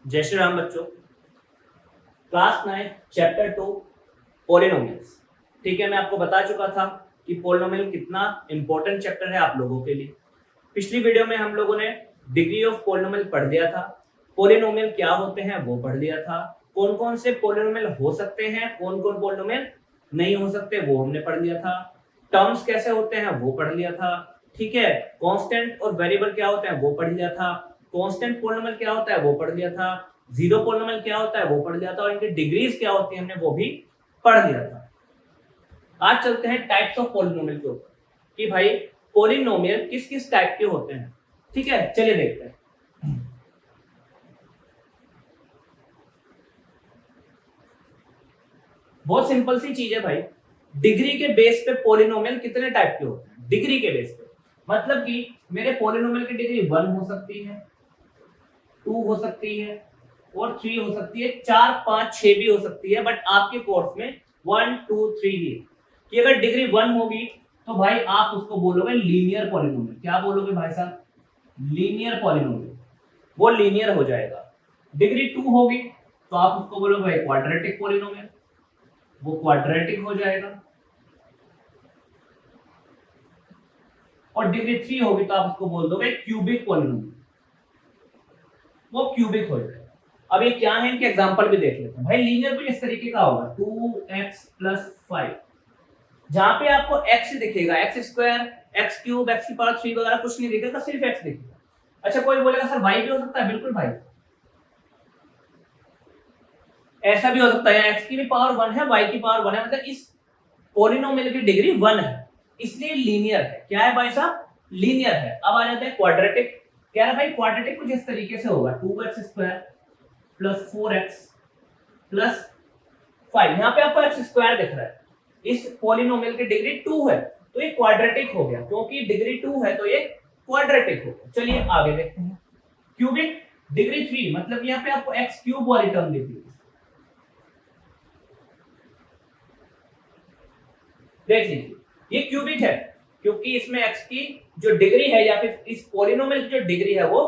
जय श्री राम बच्चों। Class 9 chapter 2 polynomials. ठीक है, मैं आपको बता चुका था कि पॉलिनोमियल कितना इंपॉर्टेंट चैप्टर है आप लोगों के लिए। पिछली वीडियो में हम लोगों ने डिग्री ऑफ पॉलिनोमियल पढ़ लिया था, पॉलिनोमियल क्या होते हैं वो पढ़ लिया था, कौन कौन से पॉलिनोमियल हो सकते हैं, कौन कौन पॉलिनोमियल नहीं हो सकते वो हमने पढ़ लिया था, टर्म्स कैसे होते हैं वो पढ़ लिया था। ठीक है, कांस्टेंट और वेरिएबल क्या होते हैं वो पढ़ लिया था, कांस्टेंट पॉलिनोमियल क्या होता है वो पढ़ लिया था, जीरो पॉलिनोमियल क्या होता है वो पढ़ लिया था, और इनकी डिग्रीज क्या होती है हमने वो भी पढ़ लिया था। आज चलते हैं टाइप्स ऑफ पॉलिनोमियल के ऊपर कि भाई पॉलिनोमियल किस किस टाइप के होते हैं। ठीक है, चलिए देखते हैं। बहुत सिंपल सी चीज है भाई, डिग्री के बेस पे पॉलिनोमियल कितने टाइप के होते हैं। डिग्री के बेस पे मतलब कि मेरे पॉलिनोमियल की डिग्री 1 हो सकती है, 2 हो सकती है और 3 हो सकती है, 4 5 6 भी हो सकती है, बट आपके कोर्स में 1 2 3 ही है कि अगर डिग्री 1 होगी तो भाई आप उसको बोलोगे लीनियर पॉलिनोमियल। क्या बोलोगे भाई साहब? लीनियर पॉलिनोमियल, वो लीनियर हो जाएगा। डिग्री 2 होगी तो आप उसको बोलोगे भाई क्वाड्रेटिक पॉलिनोमियल, वो क्वाड्रेटिक हो जाएगा। और डिग्री 3 होगी तो आप उसको बोल दोगे क्यूबिक पॉलिनोमियल, वो क्यूबिक हो जाएगा। अब ये क्या है, इनके एग्जांपल भी देख लेते हैं। भाई लीनियर कुछ इस तरीके का होगा 2x + 5, जहां पे आपको x दिखेगा, x square, x cube, x की पावर 3 वगैरह कुछ नहीं दिखेगा, सिर्फ x दिखेगा। अच्छा, कोई बोलेगा सर y भी हो सकता है। बिल्कुल भाई, ऐसा भी हो सकता है, x की भी पावर 1 है, y की पावर 1 है, मतलब इस पॉलिनोमियल की डिग्री 1 है, इसलिए लीनियर है। क्या है भाई साहब? लीनियर है। अब आ जाते हैं क्वाड्रेटिक। कह रहा भाई क्वाड्रेटिक कुछ इस तरीके से होगा 2x स्क्वायर + 4x + 5। यहाँ पे आपको x स्क्वायर दिख रहा है, इस पॉलिनोमियल की डिग्री 2 है तो ये क्वाड्रेटिक हो गया, क्योंकि डिग्री 2 है तो ये क्वाड्रेटिक हो गया। चलिए आगे देखते हैं। क्यूबिक डिग्री 3, मतलब यहाँ पे आपको x क्यूब वाली टर्म दिख रही है, देख लीजिए ये क्यूबिक है क्योंकि इसमें x की जो डिग्री है या फिर इस पॉलिनोमियल की जो डिग्री है वो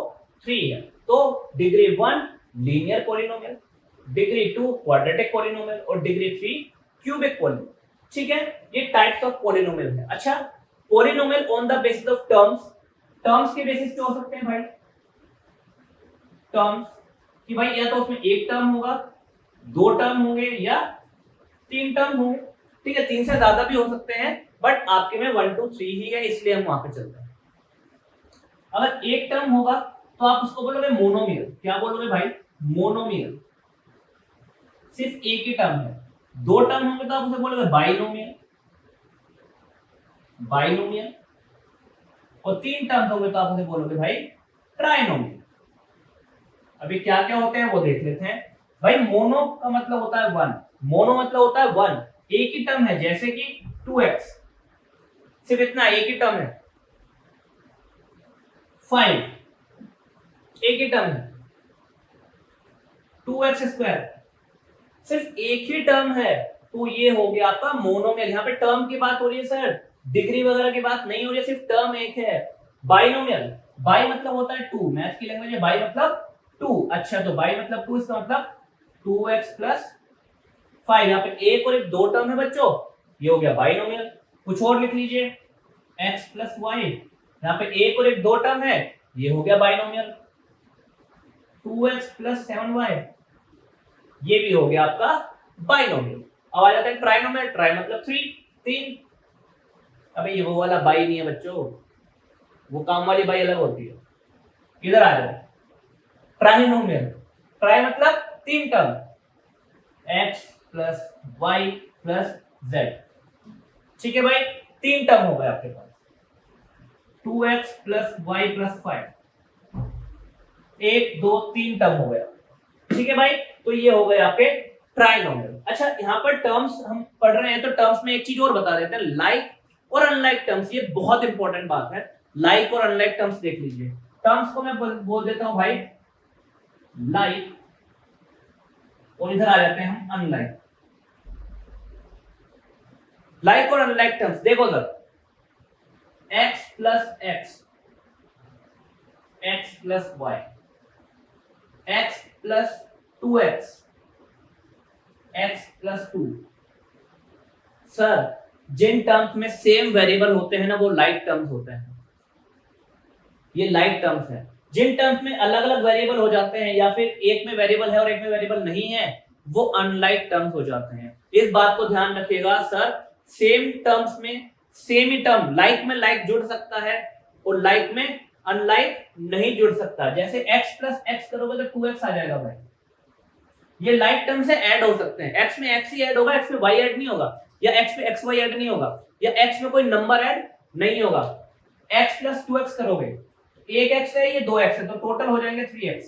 3 है। तो degree 1 linear polynomial, degree 2 quadratic polynomial और डिग्री 3 क्यूबिक पॉलिनोमियल। ठीक है, ये टाइप्स ऑफ पॉलिनोमियल है। अच्छा, polynomial on the basis of terms, terms के बेसिस पे हो सकते हैं भाई। टर्म्स कि भाई या तो उसमें एक टर्म होगा, 2 टर्म होंगे या 3 टर्म होंगे। ठीक है, 3 से ज्यादा भी हो सकते हैं, बट आपके में 1 2 3 ही है, इसलिए हम वहां पे चलते हैं। अगर एक टर्म होगा तो आप उसको बोलोगे मोनोमियल। क्या बोलोगे भाई? मोनोमियल, सिर्फ एक ही टर्म है। 2 टर्म होंगे तो आप उसे बोलोगे बाइनोमियल, बाइनोमियल। और 3 टर्म होंगे तो आप उसे बोलोगे भाई ट्राइनोमियल। अभी क्या क्या होते हैं वो देख लेते हैं। भाई मोनो का मतलब होता है 1, मोनो मतलब होता है 1, एक ही टर्म है, जैसे कि 2x, सिर्फ इतना एक ही टर्म है। 5 एक ही टर्म है। 2x स्क्वायर सिर्फ एक ही टर्म है, तो ये हो गया आपका मोनोमियल। यहाँ पे टर्म की बात हो रही है सर, डिग्री वगैरह की बात नहीं हो रही है, सिर्फ टर्म एक है। बाइनोमियल, बाई मतलब होता है 2, मैथ की लैंग्वेज है बाई मतलब 2। अच्छा, तो बाई मतलब 2, इसका मतलब 2x + 5। यहाँ पे एक और एक 2 टर्म है बच्चों, ये हो गया बाइनोमियल। कुछ और लिख लीजिए, x + y, यहाँ पे एक और एक 2 टर्म है, ये हो गया बाइनोमियल। 2x + 7y, ये भी हो गया आपका बाइनोमियल। अब आ जाता है ट्राइनोमियल, ट्राई मतलब 3। अबे ये वो वाला बाई नहीं है बच्चों, वो काम वाली बाई अलग होती है। इधर आ जाओ, ट्राइनोमियल, ट्राई मतलब 3 टर्म, x + y + z। ठीक है भाई, 3 टर्म हो गए आपके पास, 2x + y + 5, 1 2 3 टर्म हो गया। ठीक है भाई, तो ये हो गए आपके ट्राइनोमियल। अच्छा, यहाँ पर टर्म्स हम पढ़ रहे हैं तो टर्म्स में एक चीज और बता देते हैं, लाइक और अनलाइक टर्म्स। ये बहुत इंपॉर्टेंट बात है, लाइक और अनलाइक टर्म्स देख लीजिए। टर्म्स को मैं बोल देता हूं भाई लाइक, और इधर आ जाते हैं हम अनलाइक। लाइक और अनलाइक टर्म्स देखो sir, x + x, x + y, x plus 2x, x plus 2। Sir जिन टर्म्स में सेम वेरिएबल होते हैं ना वो लाइक टर्म्स होते हैं, ये लाइक टर्म्स है। जिन टर्म्स में अलग अलग वेरिएबल हो जाते हैं या फिर एक में वेरिएबल है और एक में वेरिएबल नहीं है वो अनलाइक टर्म्स हो जाते हैं। इस बात को ध्यान रखिएगा सर, सेम टर्म्स में सेम ही टर्म, लाइक में लाइक जुड़ सकता है और लाइक में अनलाइक नहीं जुड़ सकता। जैसे x प्लस x करोगे तो 2x आ जाएगा भाई, ये लाइक टर्म से ऐड हो सकते हैं। x में x ही ऐड होगा, x में y ऐड नहीं होगा, या x में xy ऐड नहीं होगा, या x में कोई नंबर ऐड नहीं होगा। x प्लस 2x करोगे, एक x है ये 2x है, तो टोटल हो जाएंगे 3x।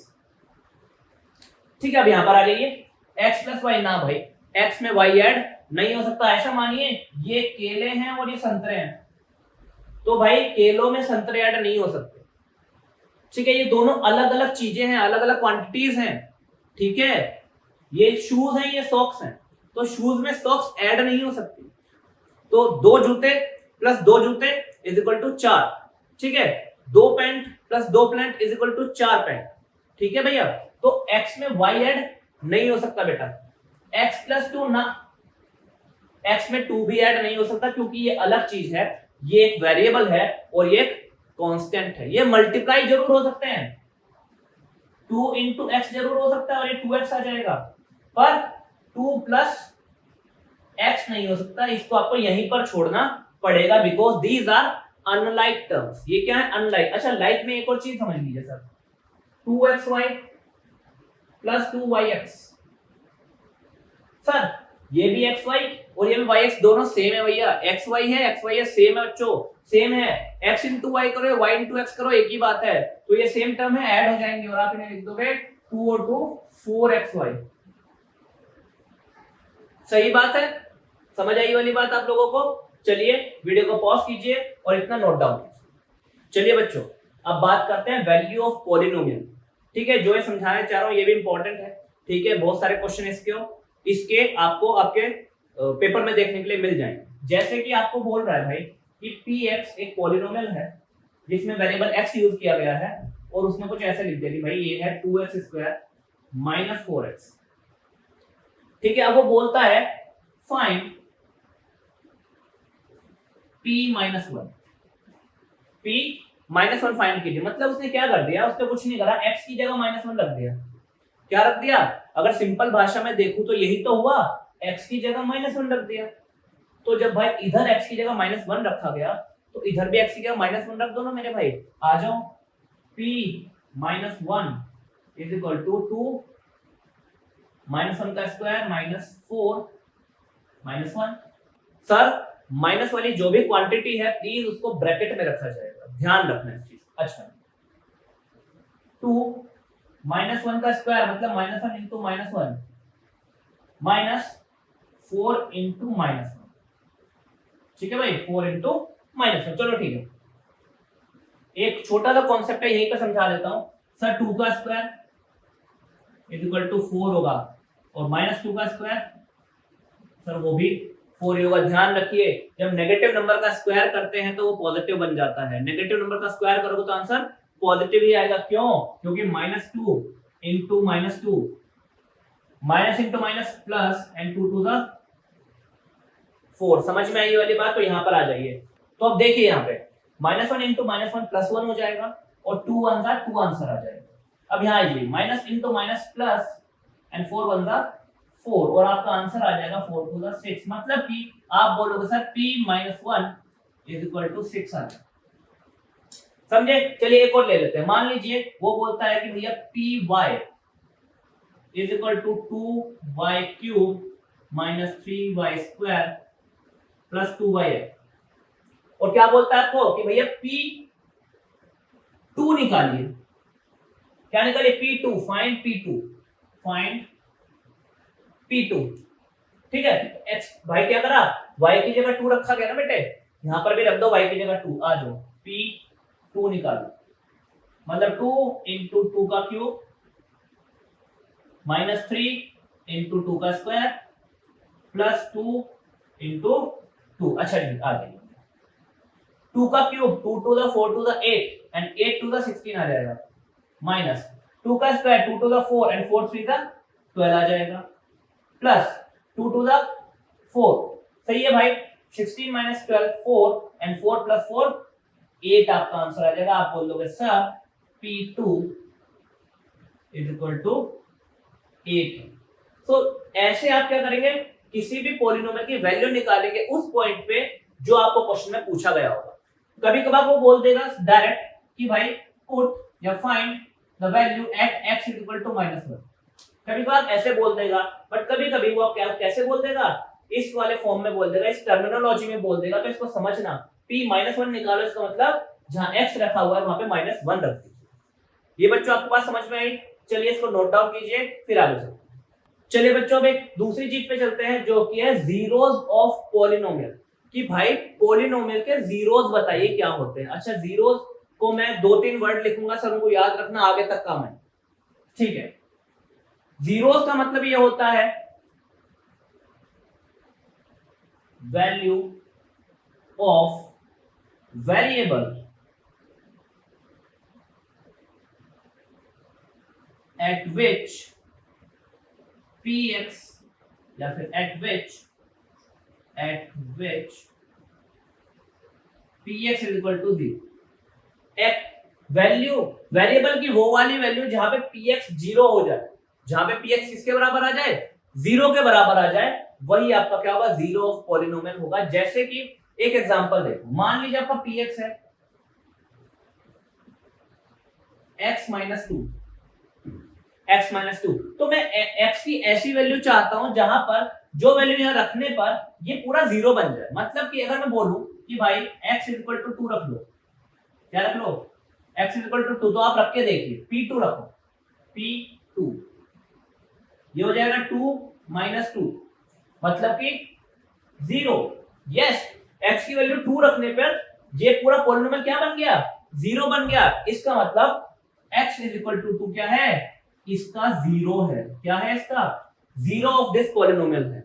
ठीक है, अब यहां पर आ जाइए, x प्लस y ना भाई, x में y ऐड नहीं हो सकता। ऐसा मानिए ये केले हैं और ये संतरे हैं, तो भाई केलों में संतरे ऐड नहीं हो सकते। ठीक है, ये दोनों अलग अलग चीजें हैं, अलग अलग क्वांटिटीज हैं। ठीक है, ये शूज हैं, ये सॉक्स हैं, तो शूज में सॉक्स ऐड नहीं हो सकती। तो 2 जूते प्लस 2 जूते इज इक्वल टू 4। ठीक है, 2 pant plus 2 pant is equal to 4 pant. ठीक है भैया, तो x में y ऐड नहीं हो सकता बेटा, x प्लस 2 ना, x में 2 भी ऐड नहीं हो सकता क्योंकि ये अलग चीज है, ये एक वेरिएबल है और ये एक कांस्टेंट है। ये मल्टीप्लाई जरूर हो सकते हैं, 2 इंटू एक्स जरूर हो सकता है और ये 2x आ जाएगा, पर 2 प्लस x नहीं हो सकता। इसको आपको यहीं पर छोड़ना पड़ेगा because these are unlike terms. ये क्या है, अनलाइक। अच्छा, लाइक में एक और चीज समझ लीजिए sir, 2xy plus 2yx। Sir ये भी xy और ये भी yx दोनों सेम है भैया, xy है सेम है बच्चों, सेम है। x इंटू y करो, y इंटू x करो, एक ही बात है। तो ये सेम टर्म है, ऐड हो जाएंगे और आप इन्हें लिख दोगे 2 और 2 4xy। सही बात है, समझ आई वाली बात आप लोगों को? चलिए वीडियो को पॉज कीजिए और इतना नोट डाउन कीजिए। चलिए बच्चों, अब बात करते हैं वैल्यू ऑफ पॉलिनोमियल। ठीक है, जो ये समझाना चाह रहा हूं ये भी इंपॉर्टेंट है। ठीक है, बहुत सारे क्वेश्चन इसके आपको आपके पेपर में देखने के लिए मिल जाएंगे। जैसे कि आपको बोल रहा है भाई कि px एक पॉलिनोमियल है जिसमें वेरिएबल x यूज किया गया है और उसने कुछ ऐसे लिख दिया कि भाई ये है 2x² माइनस 4x। ठीक है, अब वो बोलता है find p minus 1, p minus 1 find कीजिए। मतलब उसने क्या कर दिया, उसने कुछ नहीं करा, x की जगह -1 रख दिया। क्या रख दिया? अगर सिंपल भाषा में देखूं तो यही तो हुआ, x की जगह -1 रख दिया। तो जब भाई इधर x की जगह -1 रखा गया तो इधर भी x की जगह -1 रख दो ना मेरे भाई। आ जाओ, p minus 1 is equal to 2 -1 का स्क्वायर -4 -1। सर माइनस वाली जो भी क्वांटिटी है प्लीज उसको ब्रैकेट में रखा जाएगा, ध्यान रखना इस चीज। अच्छा, 2 -1 का स्क्वायर मतलब -1 इंटू -1 -4 इंटू -1। ठीक है भाई, 4 इंटू -1। चलो ठीक है, एक छोटा सा कॉन्सेप्ट है यहीं पे समझा देता हूं। सर 2 का स्क्वायर इज इक्वल टू 4 होगा और -2 का स्क्वायर सर वो भी 4 ही होगा। ध्यान रखिए, जब नेगेटिव नंबर का स्क्वायर करते हैं तो वो पॉजिटिव बन जाता है। नेगेटिव नंबर का स्क्वायर करोगे तो आंसर पॉजिटिव ही आएगा। क्यों? क्योंकि -2 into -2 minus into minus plus and 2 to the 4। समझ में आई वाली बात? तो यहां पर आ जाइए। तो अब देखिए यहाँ पे -1 इंटू -1 +1 हो जाएगा और 2 1 जा 2 आंसर आ जाएगा। अब यहाँ आइए, minus into minus plus and 4 1 जा 4 और आपका आंसर आ जाएगा 4 टू द 6। मतलब कि आप बोलोगे sir p - 1 is equal to 6 आ जाएगा। समझे? चलिए एक और ले लेते हैं। मान लीजिए वो बोलता है कि भैया py is equal to 2y³ minus 3y² plus 2y है। और क्या बोलता है आपको कि भैया p2 निकालिए। क्या निकालिए? p2, find p2, find p2। ठीक है, x भाई क्या करा, y की जगह 2 रखा गया ना बेटे, यहां पर भी रख दो y की जगह 2। आ जाओ, p2 निकालो, मतलब 2 इंटू 2 का क्यूब -3 इंटू 2 का स्क्वायर प्लस 2 इंटू 2। अच्छा जी, आ जाइए, 2 का cube 2 to the 4 to the 8 and 8 to the 16 आ जाएगा, माइनस 2 का स्क्वायर 2 टू द 4 एंड 4 3 का 12 आ जाएगा, प्लस 2 टू द 4, सही है भाई, 16 माइनस 12 4 एंड 4 प्लस 4 8 आपका आंसर आ जाएगा। आप बोल दोगे sir P2 is equal to 8। तो ऐसे आप क्या करेंगे, किसी भी पॉलिनोमियल की वैल्यू निकालेंगे उस पॉइंट पे जो आपको क्वेश्चन में पूछा गया होगा। कभी कभार वो बोल देगा डायरेक्ट कि भाई पुट या find the value at x is equal to -1, कभी कभार ऐसे बोल देगा, बट कभी कभी वो क्या कैसे बोल देगा, इस वाले फॉर्म में बोल देगा, इस टर्मिनोलॉजी में बोल देगा। तो इसको समझना, p -1 निकालो, इसका मतलब जहां x रखा हुआ है वहां पे -1 रख दीजिए। ये बच्चों आपको बात समझ में आई? चलिए इसको नोट डाउन कीजिए, फिर आगे चलते हैं। चलिए बच्चों अब एक दूसरी चीज पे चलते हैं जो कि है जीरोस ऑफ पॉलिनोमियल, कि भाई पॉलिनोमियल के जीरोस बताइए क्या होते हैं। अच्छा, जीरोस को मैं 2-3 वर्ड लिखूंगा, सर उनको याद रखना, आगे तक काम है, ठीक है। जीरोस का मतलब ये होता है value of variable eight which px या फिर at which px is equal to 0। एक वैल्यू वेरिएबल की वो वाली वैल्यू जहां पे px 0 हो जाए, जहां पे px किसके बराबर आ जाए, 0 के बराबर आ जाए, वही आपका क्या होगा, जीरो ऑफ पॉलिनोमियल होगा। जैसे कि एक एग्जांपल देखो, मान लीजिए आपका px है x-2, तो मैं x की ऐसी वैल्यू चाहता हूं जहां पर जो वैल्यू यहां रखने पर ये पूरा 0 बन जाए। मतलब कि अगर मैं बोलूं कि भाई x इज इक्वल टू 2 रख लो, क्या रख लो, x इज इक्वल टू 2, तो आप रख के देखिए, p2 रखो, p2 ये हो जाएगा 2 - 2, मतलब कि 0। यस, x की वैल्यू 2 रखने पर ये पूरा पॉलिनोमियल क्या बन गया, 0 बन गया। इसका मतलब x इज इक्वल टू 2 क्या है, इसका 0 है। क्या है इसका, 0 ऑफ दिस पॉलिनोमियल है।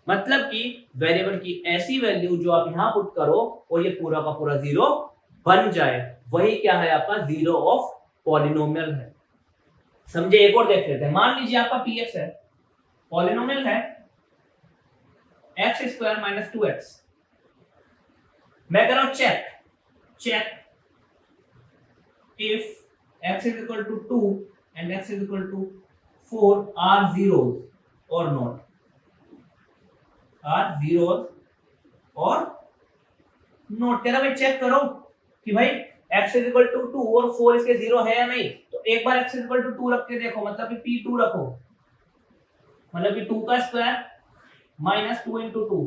मतलब कि वेरिएबल की ऐसी वैल्यू जो आप यहां पुट करो और ये पूरा का पूरा 0 बन जाए, वही क्या है, आपका 0 ऑफ पॉलिनोमियल है। समझे? एक और देख लेते हैं। मान लीजिए आपका px है, पॉलिनोमियल है x² - 2x। मैं कर रहा हूं check if x is equal to 2 and x is equal to 4 are zeros or not, are zeros or not। तेरा भाई चेक करो कि भाई x is equal to 2 और 4 इसके 0 है या नहीं। तो एक बार x is equal to 2 रख के देखो, मतलब कि p2 रखो, मतलब कि 2 का स्क्वायर -2 into 2,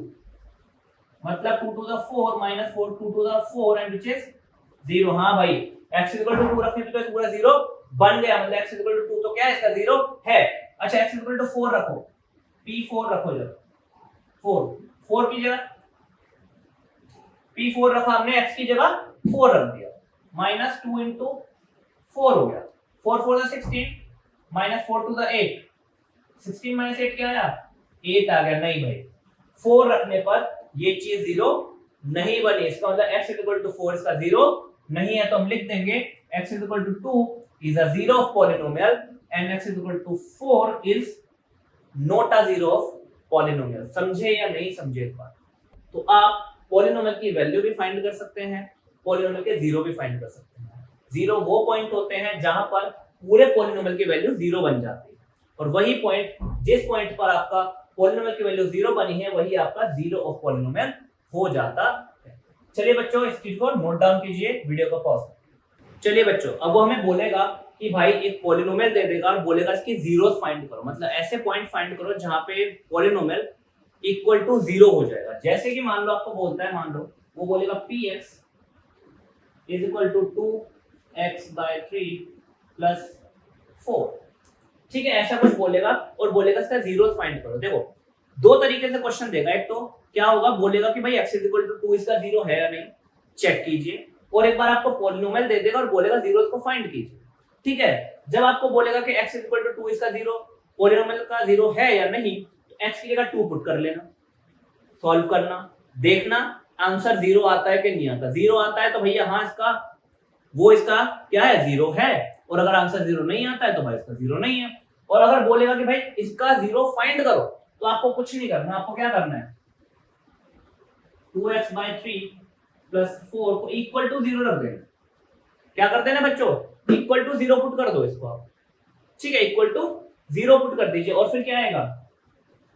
मतलब 2 to the 4 - 4 2 to the 4 and which is 0। हाँ भाई, x is equal to 2 रखने पे तो पूरा 0 बन गया, मतलब x is equal to 2 तो क्या है, इसका 0 है। अच्छा, x is equal to 4 रखो, p4 रखो, जब 4 की जगह p4 रखा हमने, x की जगह 4 रख दिया, -2 into 4 हो गया, 4 4 the 16 -4 to the 8, 16 - 8 क्या आया, 8 आ गया। नहीं भाई, 4 रखने पर ये चीज 0 नहीं बनी, इसका मतलब x is equal to 4 इसका 0 नहीं है। तो हम लिख देंगे x is equal to 2 is a zero of polynomial and x is equal to 4 is not a zero of polynomial। समझे या नहीं समझे एक बात? तो आप पॉलिनोमियल की वैल्यू भी फाइंड कर सकते हैं, पॉलिनोमियल के जीरो भी फाइंड कर सकते हैं। जीरो वो पॉइंट होते हैं जहां पर पूरे पॉलिनोमियल की वैल्यू 0 बन जाती है, और वही पॉइंट, जिस पॉइंट पर आपका पॉलिनोमियल की वैल्यू 0 बनी है, वही आपका जीरो ऑफ पॉलिनोमियल हो जाता है। चलिए बच्चों, इस चीज को नोट डाउन कीजिए, वीडियो को पॉज। चलिए बच्चों, अब वो हमें बोलेगा कि भाई एक पॉलिनोमियल दे देगा और बोलेगा इसकी जीरोस फाइंड करो, मतलब ऐसे पॉइंट फाइंड करो जहां पे पॉलिनोमियल इक्वल टू 0 हो जाएगा। जैसे कि मान लो आपको बोलता है, मान लो वो बोलेगा px is equal to 2x/3 + 4, ठीक है, ऐसा कुछ बोलेगा और बोलेगा इसका जीरोस फाइंड करो। देखो, दो तरीके से क्वेश्चन देगा। एक तो क्या होगा, बोलेगा कि भाई x इज इक्वल टू 2 इसका 0 है या नहीं, चेक कीजिए। और एक बार आपको पॉलिनोमियल दे देगा और बोलेगा जीरोस को फाइंड कीजिए, ठीक है। जब आपको बोलेगा कि x इज इक्वल टू 2 इसका 0, पॉलिनोमियल का 0 है या नहीं, तो x की जगह 2 पुट कर लेना, सॉल्व करना, देखना आंसर 0 आता है कि नहीं आता। 0 आता है तो भैया हाँ, इसका क्या है, 0 है। और अगर आंसर 0 नहीं आता है तो भाई इसका 0 नहीं है। और अगर बोलेगा कि भाई इसका 0 फाइंड करो तो आपको कुछ नहीं करना, आपको क्या करना है 2x/3 + 4 को इक्वल टू 0 रख देना। क्या करते हैं ना बच्चों, इक्वल टू 0 पुट कर दो इसको आप, ठीक है, इक्वल टू 0 पुट कर दीजिए और फिर क्या आएगा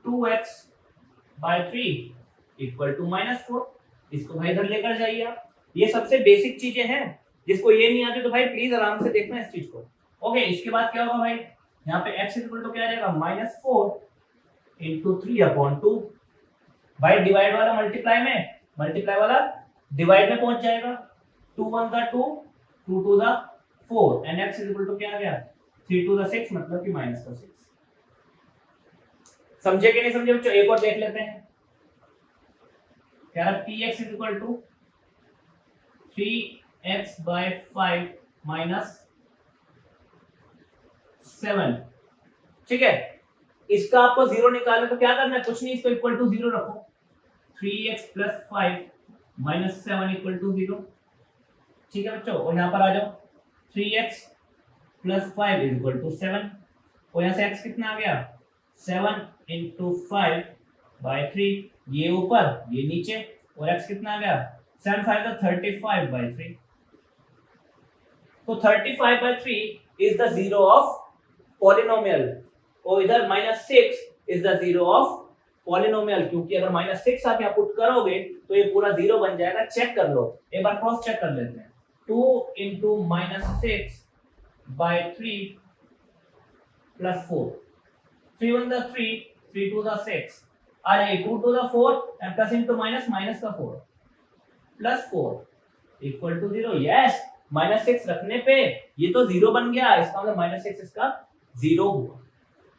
2x/3 इक्वल टू -4। इसको भाई इधर लेकर जाइए आप। ये सबसे बेसिक चीजें हैं, जिसको ये नहीं आती तो भाई प्लीज आराम से देखना इस चीज को। ओके, इसके बाद क्या होगा भाई, यहाँ पे x इक्वल टू क्या आ जाएगा -4 × 3/2। भाई डिवाइड वाला मल्टीप्लाई में, मल्टीप्लाई वाला डिवाइड में पहुंच जाएगा। 2 1 = 2, 2 2 = 4 एंड x इक्वल टू क्या आ गया 3 2 = 6, मतलब कि -6। समझे कि नहीं समझे बच्चों? एक और देख लेते हैं। कह रहा px इक्वल टू 3x/5 - 7, ठीक है। इसका आपको 0 निकालना तो क्या करना है, कुछ नहीं, इसको इक्वल टू 0 रखो। 3x + 5 - 7 = 0, ठीक है बच्चों। और यहाँ पर आ जाओ 3x + 5 = 7 और यहाँ से x कितना आ गया 7 × 5/3, ये ऊपर ये नीचे, और x कितना आ गया 7 5 = 35/3। तो 35/3 इज द 0 ऑफ पॉलिनोमियल, और इधर -6 इज द 0 ऑफ पॉलिनोमियल, क्योंकि अगर -6 आप यहाँ पुट करोगे तो ये पूरा 0 बन जाएगा। चेक कर लो, एक बार क्रॉस चेक कर लेते हैं। 2 × -6/3 + 4, 3 1 = 3, 3 2 = 6, अरे 2 2 = 4 and plus into minus का 4 plus 4 equal to 0। यस, -6 रखने पे ये तो 0 बन गया, इसका मतलब -6 इसका 0 हुआ,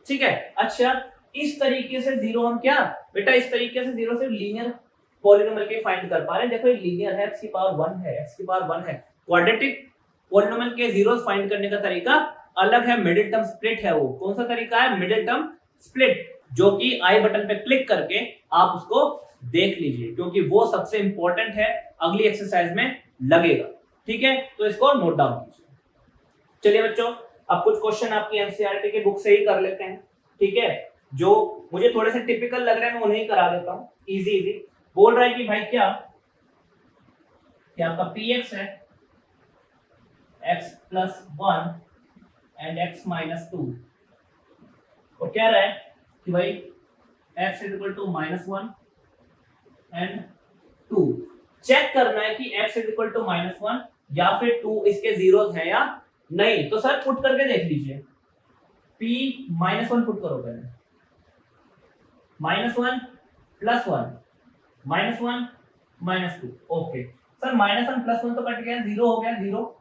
ठीक है। अच्छा, इस तरीके से 0 हम क्या बेटा, इस तरीके से 0 सिर्फ लीनियर पॉलिनोमियल के फाइंड कर पा रहे हैं। देखो ये लीनियर है, x की पावर 1 है, x की पावर 1 है। क्वाड्रेटिक पॉलिनोमियल के जीरोस फाइंड करने का तरीका अलग है, मिडिल टर्म स्प्लिट है। वो कौन सा तरीका है, मिडिल टर्म स्प्लिट, जो कि आई बटन पे क्लिक करके आप उसको देख लीजिए, क्योंकि वो सबसे इंपॉर्टेंट है, अगली एक्सरसाइज में लगेगा, ठीक है। तो इसको नोट डाउन कीजिए। चलिए बच्चों, अब कुछ क्वेश्चन आपकी एनसीईआरटी के बुक से ही कर लेते हैं, ठीक है। जो मुझे थोड़े से टिपिकल लग रहे हैं मैं उन्हें ही करा देता हूँ, इजी इजी। बोल रहा है कि भाई क्या आपका px है x + 1 एंड x - 2, और कह रहा है कि भाई x = -1 एंड 2। चेक करना है कि x = -1 या फिर 2 इसके जीरोस हैं या नहीं। तो सर पुट करके देख लीजिए, p -1 पुट करो पहले, -1 + 1 -1 -2, ओके सर। -1 + 1 तो कट गया, 0 हो गया, 0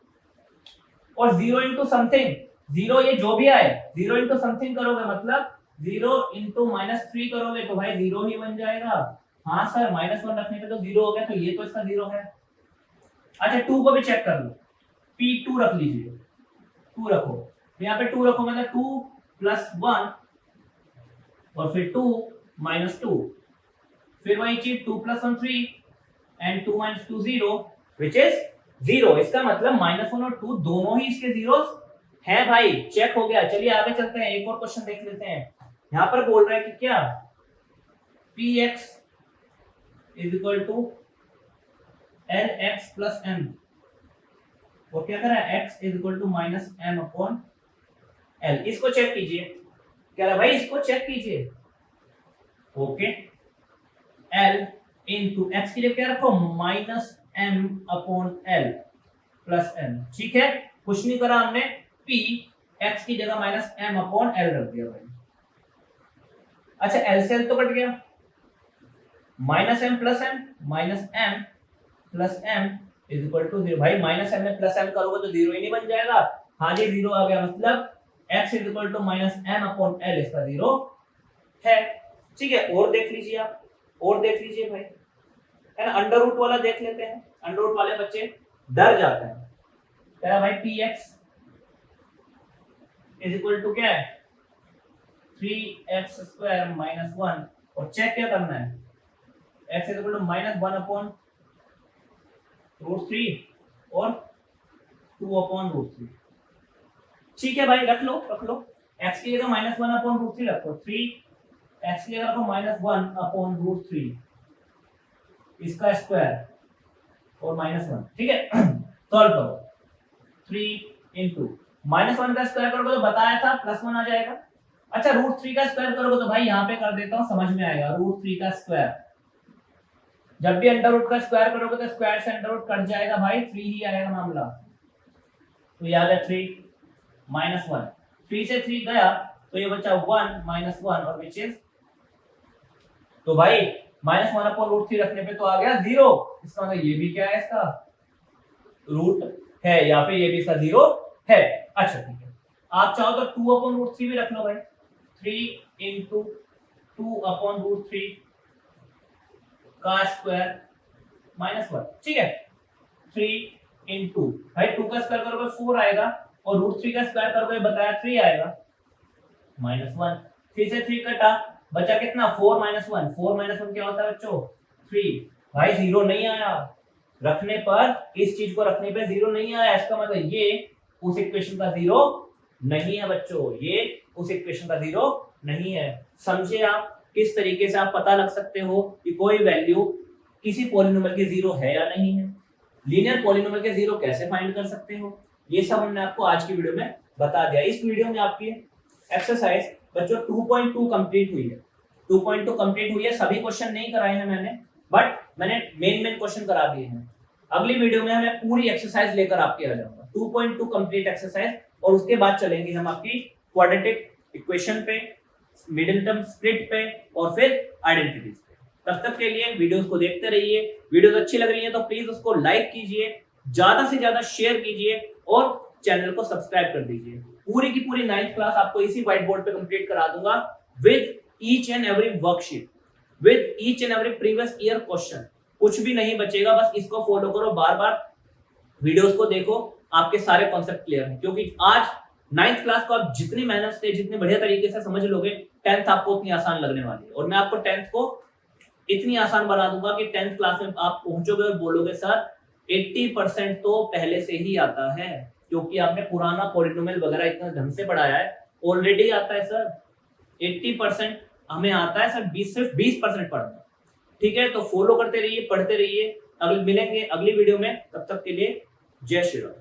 और 0 इंटू समथिंग, 0 ये जो भी आए 0 इंटू समथिंग करोगे, मतलब 0 इंटू -3 करोगे तो भाई 0 ही बन जाएगा। हाँ सर, -1 रखने पे तो 0 हो गया, तो ये तो इसका 0 है। अच्छा 2 को भी चेक कर लो, p2 रख लीजिए, 2 रखो, यहाँ पे 2 रखो, मतलब 2 + 1 और फिर 2 - 2, फिर वही चीज 2 + 1 3 एंड 2 - 2 0 व्हिच इज 0। इसका मतलब -1 और 2 दोनों ही इसके जीरोस हैं भाई, चेक हो गया। चलिए आगे चलते हैं, एक और क्वेश्चन देख लेते हैं। यहां पर बोल रहा है कि क्या px = lx + m, वो क्या कर रहा है x = -m/l। इसको चेक कीजिए, कह रहा है भाई इसको चेक कीजिए, ओके। l इंटू x के लिए क्या रखो -m/l + m, ठीक है। कुछ नहीं करा हमने, p x की जगह -m/l रख दिया भाई। अच्छा l से l तो कट गया, -m + m -m + m = 0। भाई -m में +m करोगे तो 0 ही नहीं बन जाएगा। हाँ जी 0 आ गया, मतलब x = -m/l इसका 0 है, ठीक है। और देख लीजिए आप, और देख लीजिए भाई, है ना। अंडर रूट वाला देख लेते हैं, अंडर रूट वाले बच्चे डर जाते हैं। कह रहा भाई px = क्या है 3x² - 1, और चेक क्या करना है, x = -1/√3 और 2/√3। ठीक है भाई, रख लो x की जगह -1/√3 रखो, 3 x की जगह रखो -1/√3 इसका स्क्वायर और -1, ठीक है। सॉल्व करो, 3 इंटू -1 का स्क्वायर करोगे तो बताया था +1 आ जाएगा। अच्छा √3 का स्क्वायर करोगे तो भाई यहाँ पे कर देता हूँ, समझ में आएगा। √3 का स्क्वायर, जब भी अंडर रूट का स्क्वायर करोगे तो स्क्वायर से अंडर रूट कट जाएगा भाई, 3 ही आएगा मामला। तो याद है 3 -1, 3 से 3 गया तो ये बचा 1 -1 और विच इज, तो भाई -1/√3 रखने पे तो आ गया 0। इसका मतलब ये भी क्या है, इसका रूट है, या फिर ये भी इसका 0 है। अच्छा ठीक है, आप चाहो तो 2/√3 भी रख लो भाई, 3 इंटू 2/√3 का स्क्वायर -1, ठीक है। 3 इंटू भाई 2 का स्क्वायर करोगे 4 आएगा और √3 का स्क्वायर करोगे बताया 3 आएगा, -1, 3 से 3 कटा, बचा कितना 4 -1, 4 -1 क्या होता है बच्चों 3। भाई 0 नहीं आया, रखने पर इस चीज को रखने पे 0 नहीं आया, इसका मतलब ये उस इक्वेशन का 0 नहीं है बच्चों, ये उस इक्वेशन का 0 नहीं है। समझे आप किस तरीके से आप पता लग सकते हो कि कोई वैल्यू किसी पॉलिनोमियल की 0 है या नहीं है। लीनियर पॉलिनोमियल के 0 कैसे फाइंड कर सकते हो, ये सब हमने आपको आज की वीडियो में बता दिया। इस वीडियो में आपकी एक्सरसाइज बच्चों 2.2 कंप्लीट हुई है, 2.2 कंप्लीट हुई है। सभी क्वेश्चन नहीं कराए हैं मैंने, बट मैंने मेन क्वेश्चन करा दिए हैं। अगली वीडियो में मैं पूरी एक्सरसाइज लेकर आपके आ जाऊंगा, 2.2 कंप्लीट एक्सरसाइज, और उसके बाद चलेंगे हम आपकी क्वाड्रेटिक इक्वेशन पे, मिडिल टर्म स्प्लिट पे और फिर आइडेंटिटीज पे। तब तक के लिए वीडियोस को देखते रहिए। वीडियोस अच्छी लग रही है तो प्लीज उसको लाइक कीजिए, ज्यादा से ज्यादा शेयर कीजिए और चैनल को सब्सक्राइब कर दीजिए। पूरी की पूरी 9th क्लास आपको इसी व्हाइट बोर्ड पे कंप्लीट करा दूंगा with each and every worksheet, with each and every previous year question. कुछ भी नहीं बचेगा, बस इसको फॉलो करो, बार बार वीडियोस को देखो, आपके सारे कॉन्सेप्ट क्लियर हैं। क्योंकि आज 9th क्लास को आप जितनी मेहनत से, जितने बढ़िया तरीके से समझ लोगे, 10th आपको उतनी आसान लगने वाली है। और मैं आपको 10th को इतनी आसान बना दूंगा कि 10th क्लास में आप पहुंचोगे और बोलोगे सर 80% तो पहले से ही आता है, क्योंकि आपने पुराना पॉलिनोमियल वगैरह इतना ढंग से पढ़ाया है, ऑलरेडी आता है सर। 80% हमें आता है सर, सिर्फ 20% पढ़ना। ठीक है, तो फॉलो करते रहिए, पढ़ते रहिए। अगले मिलेंगे अगली वीडियो में, तब तक के लिए जय श्री राम।